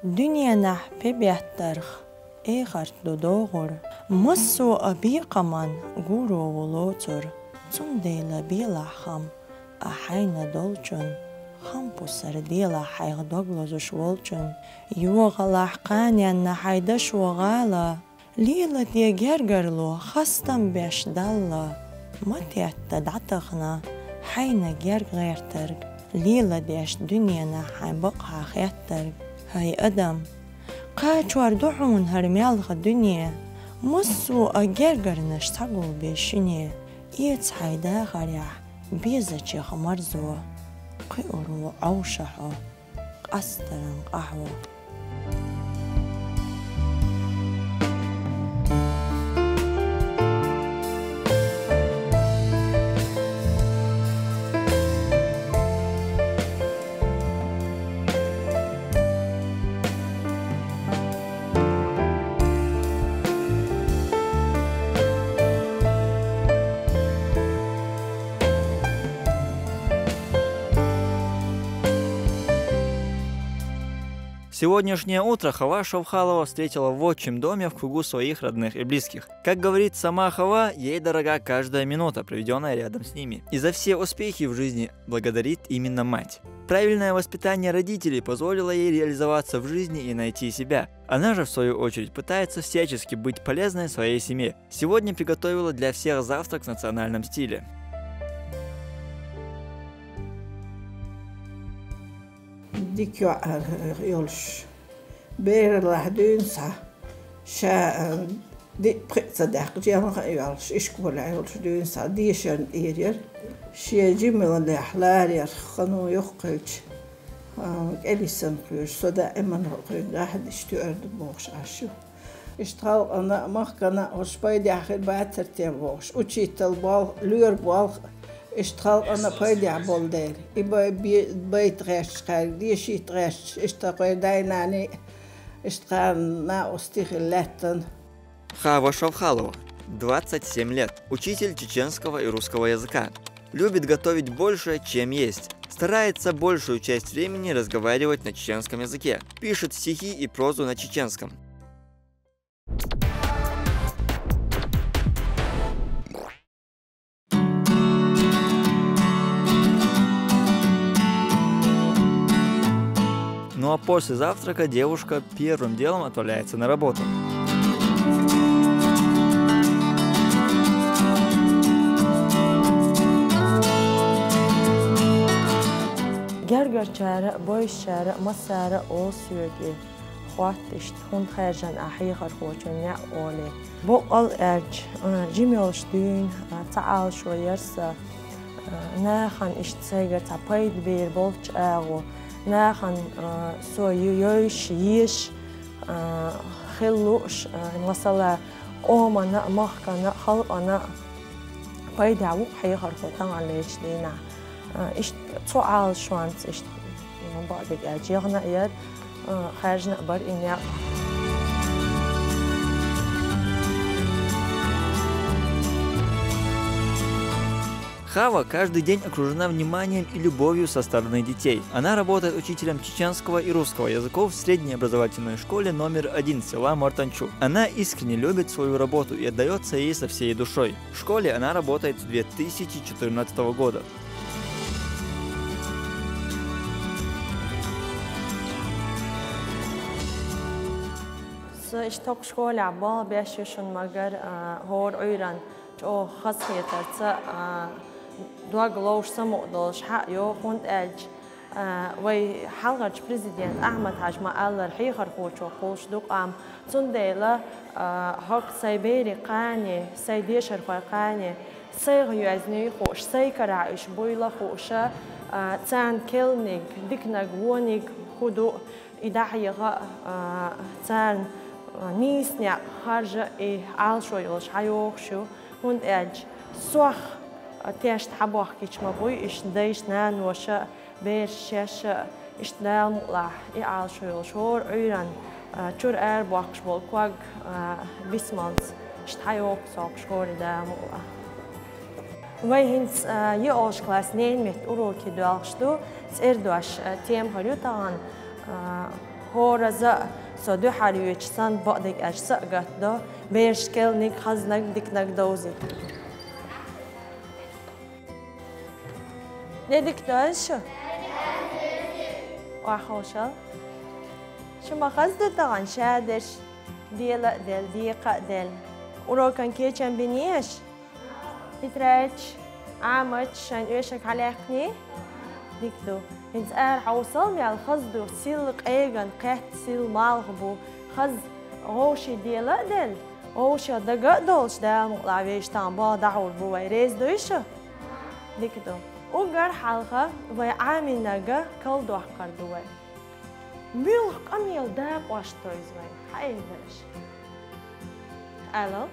Dünyana pebiyattarıq, eğartlı doğur. Masu abiqaman guru ulutur. Tundeyla bilaham, ahayna dolçun. Hampusar dila haygdoglozuş volçun. Yuğalah qanyanna haydaş vağala. Lila diye gergerlu hastam beş dalla. Matiyatta datağına hayna gergertarg. Lila deş dünyana haybaqha khayattarg. هاي أدم قاچوار دعون هرميالغ الدنيا مصو أجرجر نشتغل بشنيا إيت حيدا غريح بيزة مرزو قيرو عوشحو قسترن قهوة Сегодняшнее утро Хава Шавхалова встретила в отчим доме в кругу своих родных и близких. Как говорит сама Хава, ей дорога каждая минута, проведенная рядом с ними. И за все успехи в жизни благодарит именно мать. Правильное воспитание родителей позволило ей реализоваться в жизни и найти себя. Она же, в свою очередь, пытается всячески быть полезной своей семье. Сегодня приготовила для всех завтрак в национальном стиле. ديكيو يولش بير لحدين صح شا دي بقيت صدق جيان يولش إشكول يولش دين صح ديشان إيرير شيء جميل الأحلال يرخنو يخلج إليسن كيش صدق إمن رقين راحد يشتغل بوش عشو اشتغل أنا ما كنا وش بايدي آخر بعد ترتيب بوش وشيت البال لور بال اشتغل أنا بايدي عبال دير إبا بيت غش خارج دي شيء غش اشتغل دايناني اشتغل نا استغلتن. Хава Шавхалова, 27 лет, учитель чеченского и русского языка. Любит готовить больше, чем есть. Старается большую часть времени разговаривать на чеченском языке. Пишет стихи и прозу на чеченском. Ну а после завтрака девушка первым делом отправляется на работу. Gerger çare, boy çare, masare o sürdü. Xwat iştxun xerjan ahiqar xoçunya oli. Bu al erc, jimyolş dün, taal şoyersa, naxan iştsayger tapayd bir bolç ağu. ناخن سويوش يش خلوش مثلا أنا مخنا خلقنا بايدع وحي خرطان على جدينا إيش تعال شوانت إيش بعدك أجيغنا يد خارجنا بر إنيا. Хава каждый день окружена вниманием и любовью со стороны детей. Она работает учителем чеченского и русского языков в средней образовательной школе номер 1 села Мортанчу. Она искренне любит свою работу и отдается ей со всей душой. В школе она работает с 2014 года. اشتاق شغل عبال بيشوشن مگر هور عيران جو خاصية ترتا دوغلوش سمودلش حق يو خوند اج وي حلقة بريزيدنت أحمد حاج ما قال الحقيقة خوش وخوش دوق عام تنديلا حق سيبيري قاني سيديشر قاني سيغ يوزني خوش سيكرعش بويلا خوشة تان كيلنيك ديكناق وونيك خدو إداحيغا تان نيسنيا خارجة إيه عالشو يلش حيوخشو هند اج سوخ تيشت حبوخ كيش مبوي إش دايش نان وشا بير شاشا إش دال مقلع إيه عالشو يلش هور عيران چور بوخش بول كواغ بسمالز إش حيوخ سوق شغوري دال مقلع وي هنس يولش كلاس نين مت أورو كي دوالشتو سيردواش تيم هريو تاغان هو رزق صدو حريوش سان بعدك أجزاء قطدا بيشكل نك خزنك ديك نقدوزي ليدك داش وحوشل شو ما خزد طبعا شادش ديلا ديل ديقة ديل ورو كان كيشن بنيش تتراج عامت شان إيشك عليقني ديكدو انت حوصل مع الخزدو سيلق ايغن قهت سيل مالغبو خز غوشي ديلا ديل غوشي دقا دولش دا مقلعويش تنبا دعور بوي ريز دويشو ديكدو وقر حلقة وي عامل نقا كل دوح قردوي ميلق أميل داق واشتويز وي حقيقي برش ألو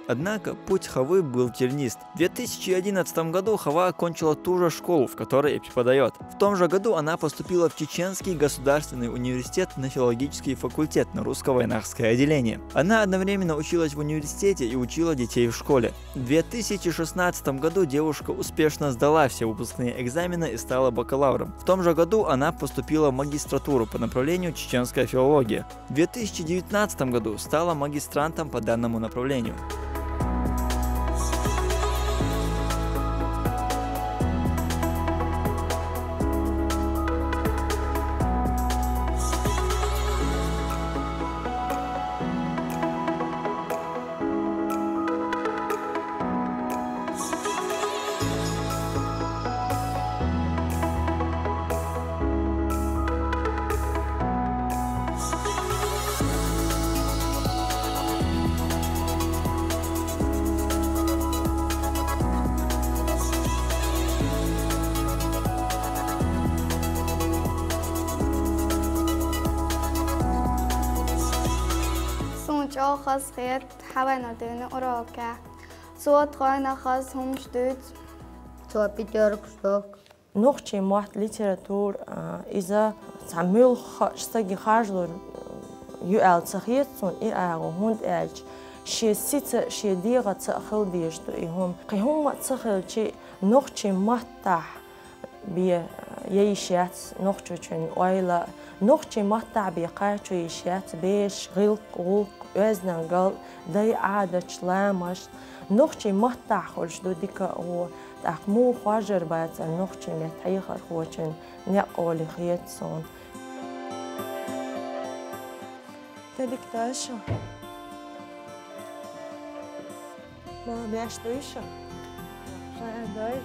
Однако путь Хавы был тернист. В 2011 году Хава окончила ту же школу, в которой и преподает. В том же году она поступила в Чеченский государственный университет на филологический факультет на русско-войнахское отделение. Она одновременно училась в университете и учила детей в школе. В 2016 году девушка успешно сдала все выпускные экзамены и стала бакалавром. В том же году она поступила в магистратуру по направлению чеченская филология. В 2019 году стала магистрантом по данному направлению. خاص خيط حوانا دون أوراكا صوت غانا خاص هم جدود صوت بيتورك ستوك نوختي موحد ليتراتور إذا تعمل شتاقي خارجلور يؤال تخيطون إيقاغو هوند إلج شي سيتا شي ديغا تأخل ديشتو إيهم قيهم تأخل شي نوختي مهتح بي يشيات نوختوشن ويلا نوختي مهتح بي قارتو يشيات بيش غلق öznen gal day aadaç lamaş noxçi mahta xolşdu dika o taxmu xajer bat noxçi met hayxar xoçen ne qoli xiyetson tedik taşa ma beştuyşa şaday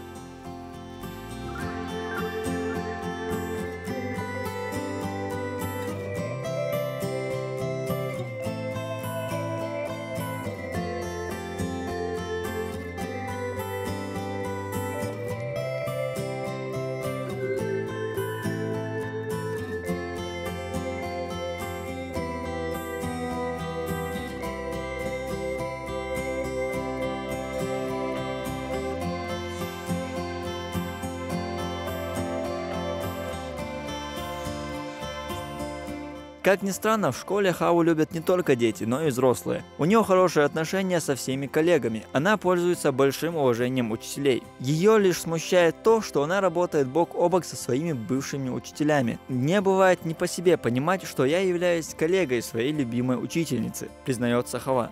Как ни странно, в школе Хаву любят не только дети, но и взрослые. У нее хорошие отношения со всеми коллегами. Она пользуется большим уважением учителей. Ее лишь смущает то, что она работает бок о бок со своими бывшими учителями. Мне бывает не по себе понимать, что я являюсь коллегой своей любимой учительницы, признается Хава.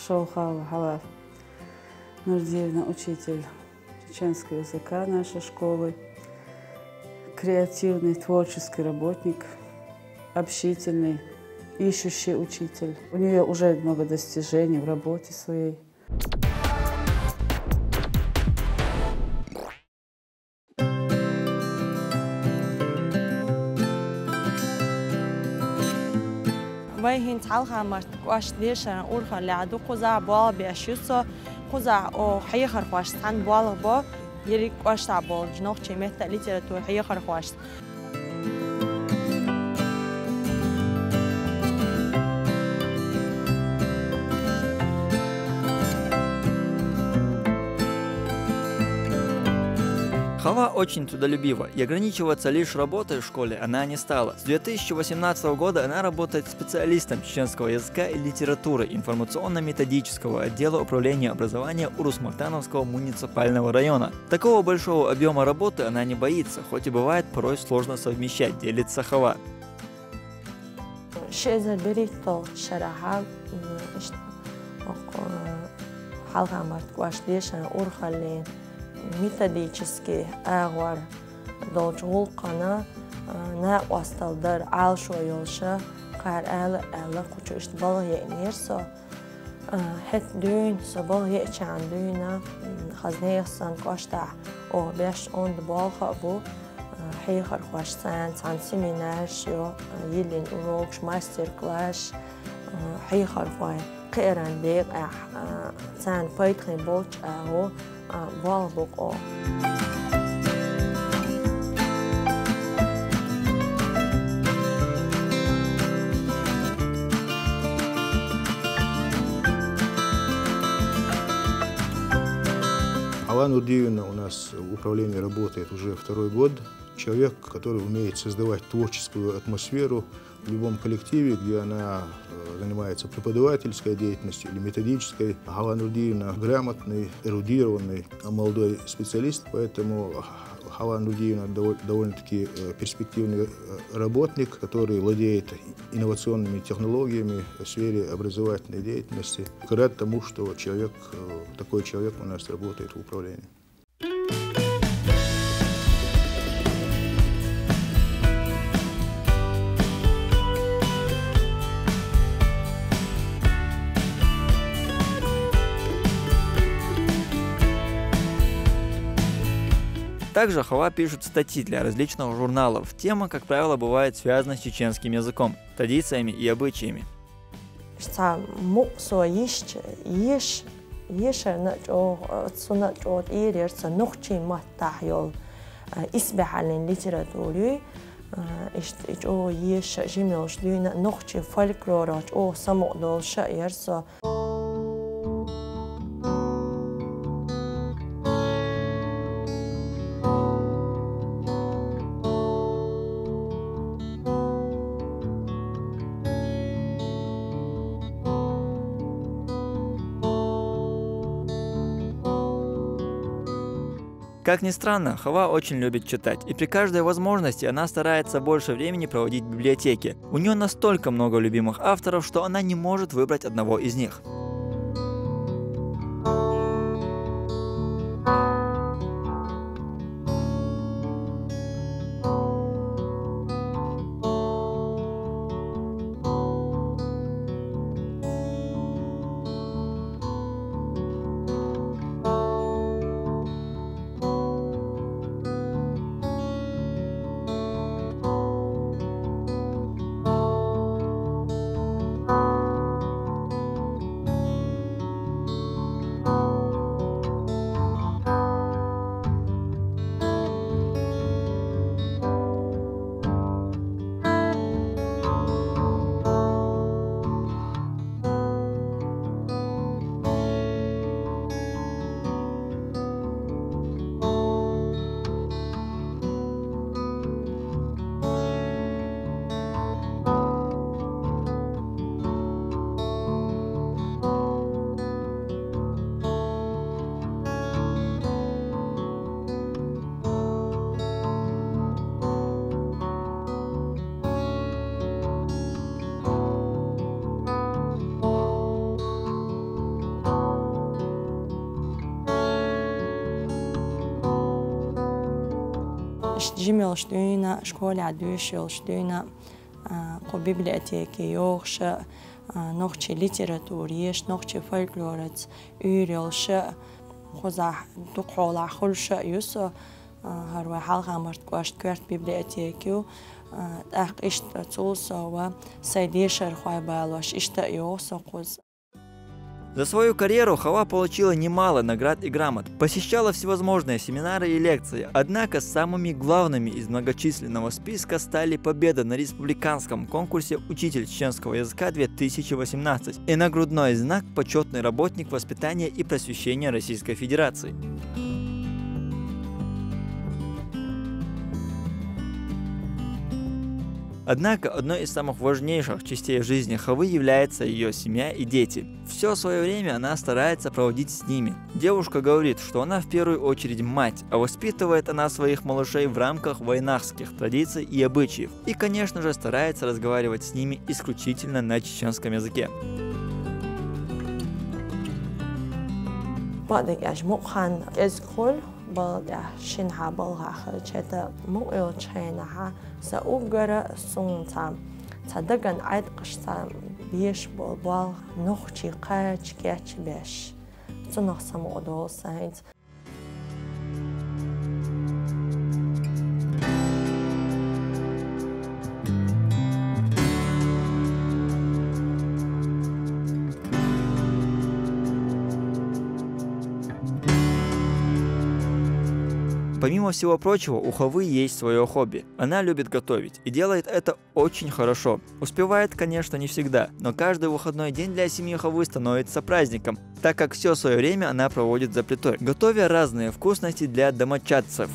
Шоу Хава Нурдиевна, учитель чеченского языка нашей школы. Креативный, творческий работник, общительный, ищущий учитель. У нее уже много достижений в работе своей. وين تعالها مرت قاش ليش أنا أقولها اللي عدو قزع بال بأشيوسا قزع أو حيخر قاش عن بالغ با يريك قاش تعبال جنوخ شيمات ليتراتور حيخر قاش Хава очень трудолюбива, и ограничиваться лишь работой в школе она не стала. С 2018 года она работает специалистом чеченского языка и литературы информационно-методического отдела управления образования Урус-Мартановского муниципального района. Такого большого объема работы она не боится, хоть и бывает порой сложно совмещать, делится Хава. методически أغور دولج غلقنا نا واستل در عال شو يلشة قار آل كوچو اشتباه يأنيرسو حت دون صباح يأچان دونا خزنه يخصن قاشتع أو بيش أون دبال خابو حيخر خوشتان سان سيمينارش يو يلين أوروكش ماستر كلاش حيخر خوي قيران ديب سان فايتخين بولش أهو والبقى Хава Нурдиевна у нас в управлении работает уже второй год. Человек, который умеет создавать творческую атмосферу в любом коллективе, где она занимается преподавательской деятельностью или методической. Хава Нурдиевна грамотный, эрудированный, молодой специалист, поэтому Хава Нурдиевна довольно-таки перспективный работник, который владеет инновационными технологиями в сфере образовательной деятельности. Рад тому, что такой человек у нас работает в управлении. Также Хава пишет статьи для различных журналов. Тема, как правило, бывает связана с чеченским языком, традициями и обычаями. Как ни странно, Хава очень любит читать, и при каждой возможности она старается больше времени проводить в библиотеке. У нее настолько много любимых авторов, что она не может выбрать одного из них. جميل شتوينا شكول عدوش شتوينا قو بيبلياتيكي يوخش نوخشي ليتراتوريش نوخشي فولكلورت يوريلش خوزا دقولا خلش يوسو هروي حلقة مرت قواشت كورت بيبلياتيكيو اق اشت تولسو و سيديشر خواي بالوش اشت يوسو قوز. За свою карьеру Хава получила немало наград и грамот, посещала всевозможные семинары и лекции, однако самыми главными из многочисленного списка стали победа на республиканском конкурсе «Учитель чеченского языка-2018» и нагрудной знак «Почетный работник воспитания и просвещения Российской Федерации». Однако одной из самых важнейших частей жизни Хавы является ее семья и дети. Все свое время она старается проводить с ними. Девушка говорит, что она в первую очередь мать, а воспитывает она своих малышей в рамках вайнахских традиций и обычаев. И, конечно же, старается разговаривать с ними исключительно на чеченском языке. شنها بالها خرجت مو شينها سأوجر سونتا صدقن عيد قشتا بيش بالبال نخشي قاش كاتش بيش سنخسم أدول سايد. Помимо всего прочего, у Хавы есть свое хобби. Она любит готовить и делает это очень хорошо. Успевает, конечно, не всегда, но каждый выходной день для семьи Хавы становится праздником, так как все свое время она проводит за плитой, готовя разные вкусности для домочадцев.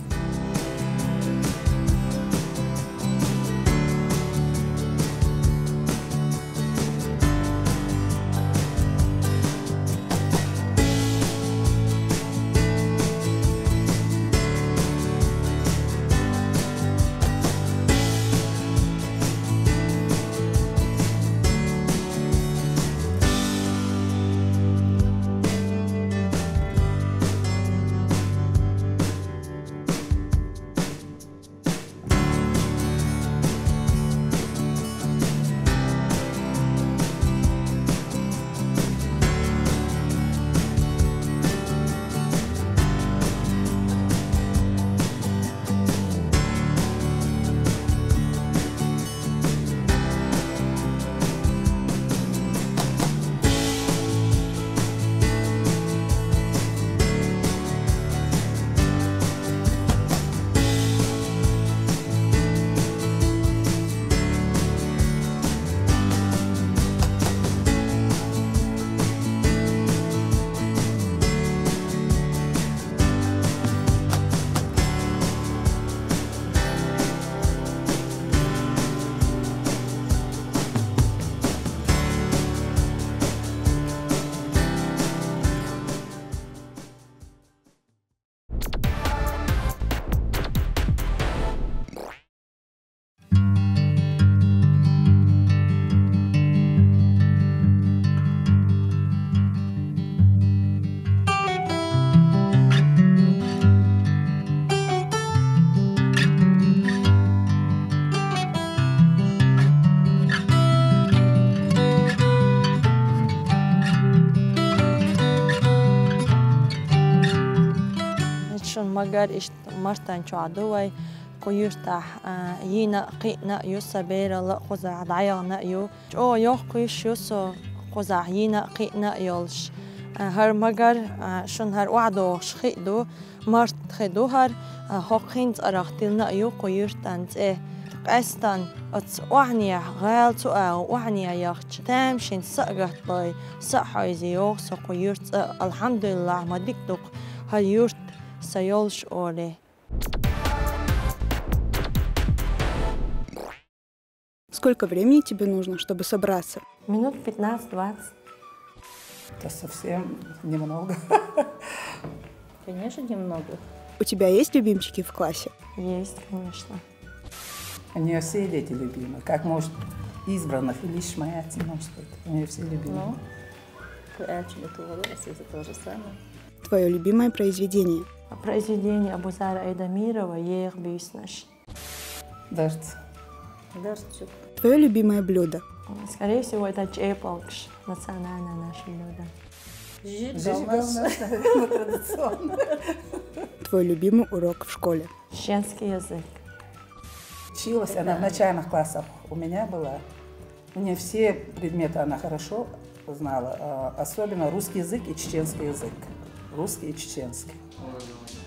مگر مرتن شعدوي كويرتح ينا قينا يوسا بيرا لا قزع دعيانا يو او يوخ كويش يوسو قزع ينا قينا يولش هر مگر شون هر وعدو شخيدو مرت خدو هر حقينت أراختلنا يو كويرتن قستان ات وعنيا غال سؤال وعنيا يخش تامشين سقط طي صحيزي يوخ سو كويرت الحمد لله ما ديكتوك هيورت سيولش أولي. Сколько времени тебе нужно, чтобы собраться? Минут 15-20. Это совсем немного. Конечно, немного. У тебя есть любимчики в классе? Есть, конечно. У нее все дети любимые. Как может избранных или шмаять, может быть. У нее все любимые. Это то же самое. Твое любимое произведение? Произведение Абузара Айдамирова «Ех бюснаш». Дождь. Дождь. Твое любимое блюдо? Скорее всего, это чепалкш, национальное наше блюдо. Традиционно. Твой любимый урок в школе? Чеченский язык. Училась она в начальных классах. У меня была. У нее все предметы она хорошо знала. Особенно русский язык и чеченский язык. Русский и чеченский.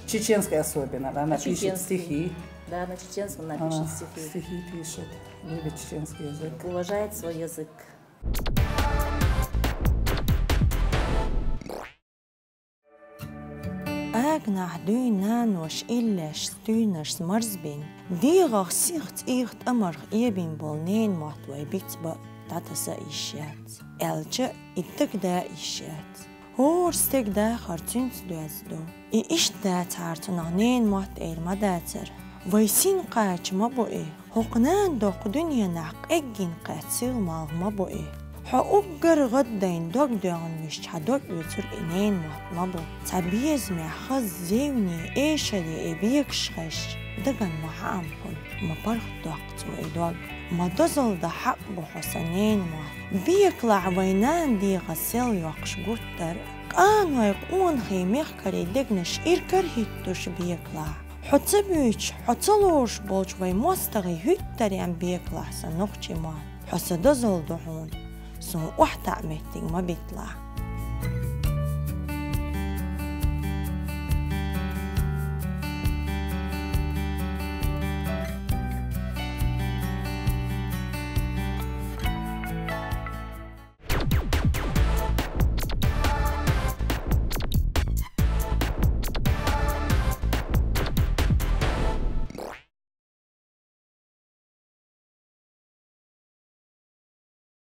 Чеченский особенно. Она пишет стихи. Да, на чеченском она пишет стихи. Стихи пишет. Любит чеченский язык. Уважает свой язык. داغنا دوينا نوش إلاش ستونش سمرزبين ديغ سيخت إيخت أمر إيبين بولنين ماتوي بيتبا تاتسا إيشات ألجا إتقدا إيشات هور ستقدا خارتونس دوازدو إيشتا تارتنانين مات إير مداتر ويسين قاج مبوئي هقنان دوق دنيا ناق إجين قاتسيل مال مبوئي حقوقر غدين دوق دوغن مش حدوق يوتر إنين مات مبو تبيز محخز زيوني إيشالي إبيك شخش دقن محامكن مبارخ دوقتو إدوغ ما دزل دا حق بحسنين مات بيكلع وينان دي غسيل يوقش قوتر قانو يقون خيميخ كاري دقنش إيركر هيتوش بيكلع حتبيش حتلوش بولش وي مستغي هيتريان بيكلع سنوخشي مان حس دزل دهون سو وحتا عميتين ما بيطلع